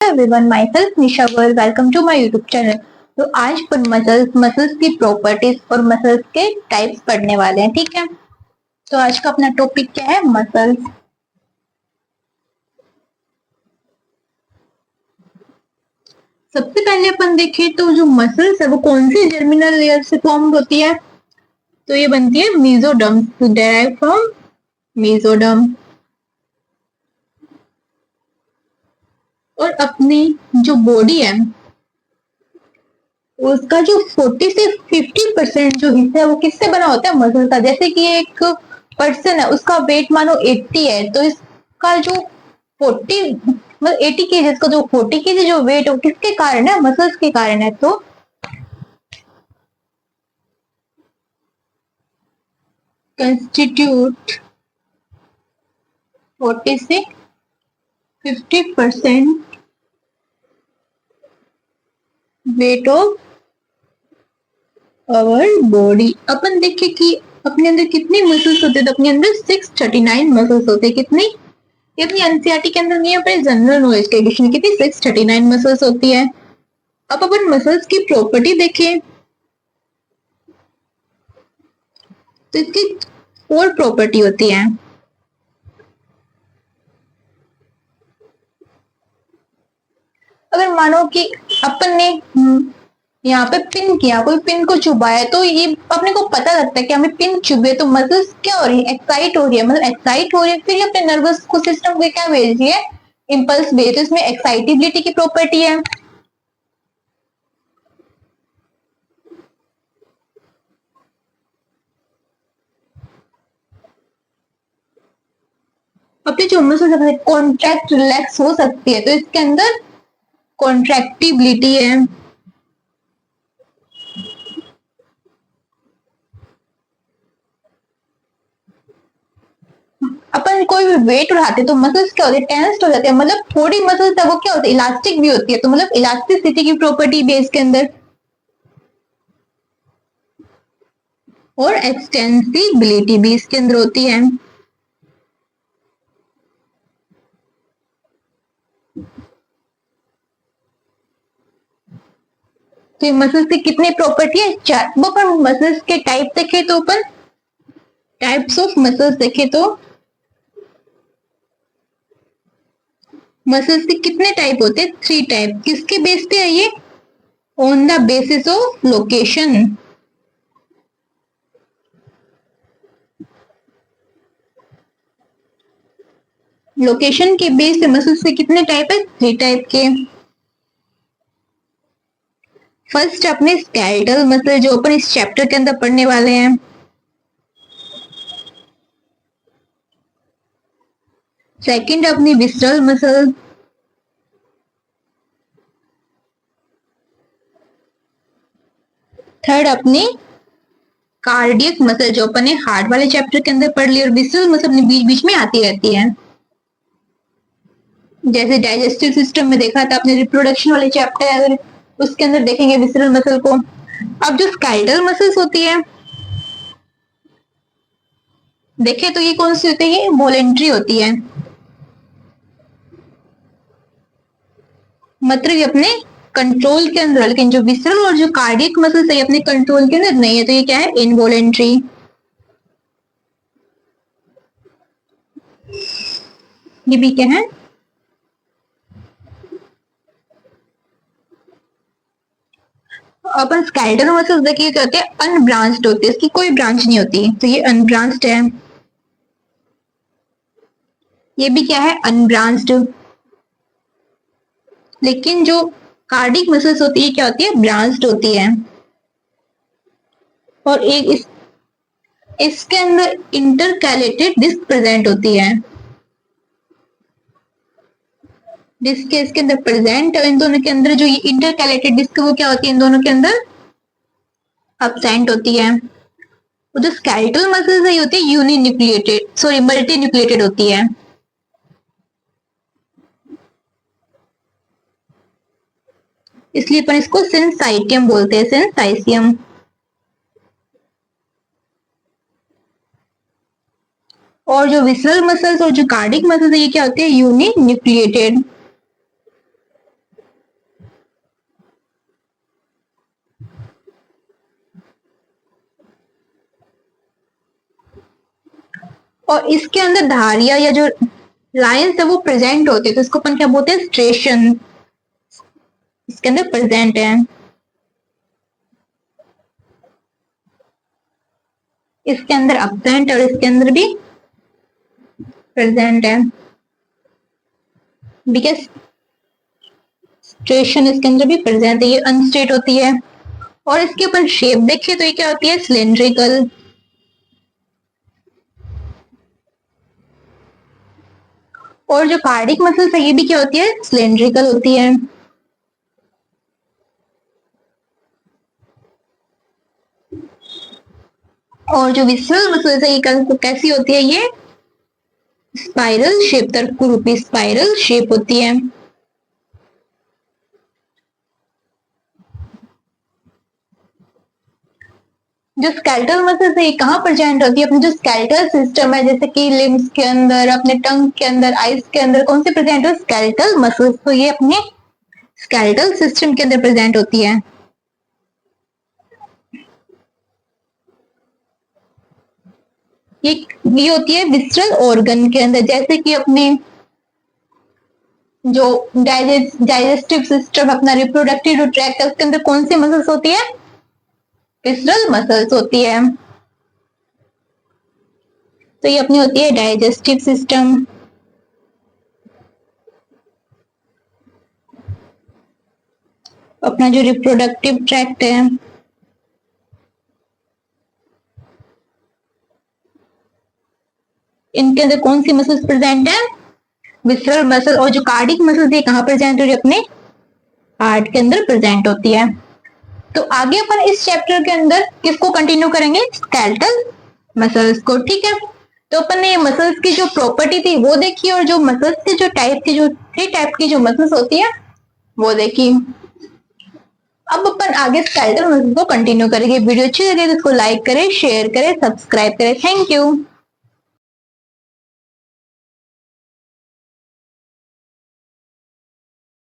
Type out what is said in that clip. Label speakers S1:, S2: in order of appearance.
S1: everyone, myself Nisha Goel. Welcome to my YouTube channel. तो आज पर मसल्स की प्रॉपर्टीज और मसल्स के टाइप्स पढ़ने वाले हैं, ठीक है। तो आज का अपना टॉपिक क्या है? मसल्स। सबसे पहले अपन देखें तो जो मसल्स है वो कौन सी जर्मिनल लेयर से फॉर्म होती है, तो ये बनती है मेसोडर्म, डेराइव फ्रॉम मेसोडर्म। और अपनी जो बॉडी है उसका जो 40 से 50% जो हिस्सा है वो किससे बना होता है? मसल का। जैसे कि एक पर्सन है, उसका वेट मानो 80 है, तो इसका जो 40 मतलब 80 केजी, इसका जो 40 केजी जो वेट है वो किसके कारण है? मसल्स के कारण है। तो कंस्टिट्यूट 40 से 50% वेट ऑफ अवर बॉडी। अपन देखे कि अपने अंदर कितनी मसल्स होते हैं, तो अपने अंदर 639 मसल्स होते हैं। कितनी? ये अपनी एनसीईआरटी के अंदर नहीं है, अपने जनरल नॉलेज के एडिशन कितनी 639 मसल्स होती है। अब अपन मसल्स की प्रॉपर्टी देखें तो इसकी 4 प्रॉपर्टी होती है। अगर मानो कि अपन ने यहाँ पे पिन किया, कोई पिन को चुभाया, तो ये अपने को पता लगता है कि हमें पिन चुभे, तो मसल्स क्या हो रही है? एक्साइट हो रही है, मतलब एक्साइट हो रही है। फिर ये अपने नर्वस को सिस्टम को क्या भेज रही है? इंपल्स भेज। तो इसमें एक्साइटेबिलिटी की प्रॉपर्टी है। अपने जो मसल्स कॉन्ट्रैक्ट रिलैक्स हो सकती है, तो इसके अंदर कॉन्ट्रैक्टिबिलिटी है। अपन कोई भी वेट उठाते तो मसल्स क्या होते हैं? टेंस्ड हो जाते हैं। मतलब थोड़ी मसल्स है वो क्या होती है? इलास्टिक भी होती है। तो मतलब इलास्टिसिटी की प्रॉपर्टी बेस के अंदर और एक्सटेंसिबिलिटी भी इसके अंदर होती है। तो मसल्स की कितनी प्रॉपर्टी है? 4। वो अपन मसल्स के टाइप देखे तो अपन टाइप्स ऑफ मसल्स देखे तो मसल्स के कितने टाइप होते हैं? 3 टाइप। किसके बेस पे है ये? On the basis of location. Location के बेस पे मसल्स के कितने टाइप है? 3 टाइप के। फर्स्ट अपने स्केलेटल मसल, जो अपन इस चैप्टर के अंदर पढ़ने वाले हैं। सेकंड अपनी विसरल मसल। थर्ड अपनी कार्डियक मसल, जो अपन ने हार्ट वाले चैप्टर के अंदर पढ़ ली। और विसरल मसल अपने बीच बीच में आती रहती है। जैसे डाइजेस्टिव सिस्टम में देखा था आपने, रिप्रोडक्शन वाले चैप्टर है, अगर उसके अंदर देखेंगे विसरल मसल को। अब जो स्केलेटल मसल्स होती है देखे तो ये कौन सी होती है? ये वॉलेंट्री होती है, मतलब ये अपने कंट्रोल के अंदर। लेकिन जो विसरल और जो कार्डियक मसल्स है अपने कंट्रोल के अंदर नहीं है, तो ये क्या है? इनवॉलेंट्री। ये भी क्या है? अपन स्केलेटल मसल्स देखिए क्या होते हैं? अनब्रांच्ड होते हैं, इसकी कोई ब्रांच नहीं होती, तो ये अनब्रांच्ड है। ये भी क्या है? अनब्रांच्ड। लेकिन जो कार्डिक मसल्स होती है क्या होती है? ब्रांच्ड होती है। और एक इसके अंदर इंटरकैलेटेड डिस्क प्रेजेंट होती है। डिस्क इसके अंदर प्रेजेंट है। इन दोनों के अंदर जो ये इंटरकैलेटेड डिस्क वो क्या होती है? इन दोनों के अंदर अब्सेंट होती है। वो जो स्केलेटल मसल्स है ये होती है यूनिन्यूक्लिएटेड, सॉरी मल्टी न्यूक्लिएटेड होती है। इसलिए अपन इसको सिंसाइटियम बोलते हैं, सिंसाइसियम। और जो विसरल मसल्स और जो कार्डिक मसल्स है ये क्या होते हैं? यूनिन्यूक्लिएटेड। और इसके अंदर धारियां या जो लाइंस है वो प्रेजेंट होती है, तो इसको अपन क्या बोलते हैं, स्ट्रेशन इसके अंदर प्रेजेंट है। इसके अंदर एब्सेंट और इसके अंदर भी प्रेजेंट है, बिकॉज स्ट्रेशन इसके अंदर भी प्रेजेंट है, ये अनस्टेट होती है। और इसके अपन शेप देखें तो ये क्या होती है, सिलेंड्रिकल। और जो कार्डिक मसल्स है ये भी क्या होती है, सिलेंड्रिकल होती है। और जो विसरल मसल्स है ये कैसी होती है, ये स्पाइरल शेप, तर्करूपी स्पाइरल शेप होती है। जो स्केलेटल मसल्स है ये कहाँ प्रेजेंट होती है, अपने जो स्केलेटल सिस्टम है, जैसे कि लिम्स के अंदर, अपने टंग के अंदर, आईज के अंदर, कौन से प्रेजेंट हो, स्केलेटल मसल्स। तो ये अपने स्केलेटल सिस्टम के अंदर प्रेजेंट होती है। ये होती है विसरल ऑर्गन के अंदर, जैसे कि अपने जो डाइजेस्टिव सिस्टम, अपना रिप्रोडक्टिव ट्रैक्ट है, उसके अंदर कौन सी मसल्स होती है, विसरल मसल्स होती है। तो ये अपनी होती है डाइजेस्टिव सिस्टम। अपना जो रिप्रोडक्टिव ट्रैक्ट है, इनके अंदर कौन सी मसल्स प्रेजेंट है, विसरल मसल। और जो कार्डिक मसल्स है कहाँ प्रेजेंट हो रही है, अपने हार्ट के अंदर प्रेजेंट होती है। तो आगे अपन इस चैप्टर के अंदर किसको कंटिन्यू करेंगे, स्केलेटल मसल्स को, ठीक है। तो अपन ने मसल्स की जो प्रॉपर्टी थी वो देखी, और जो मसल्स के जो टाइप की, जो 3 टाइप की जो मसल्स होती है वो देखी। अब अपन आगे स्केलेटल मसल्स को कंटिन्यू करेंगे। वीडियो अच्छी लगे तो इसको लाइक करें, शेयर करें, सब्सक्राइब करें। Thank you.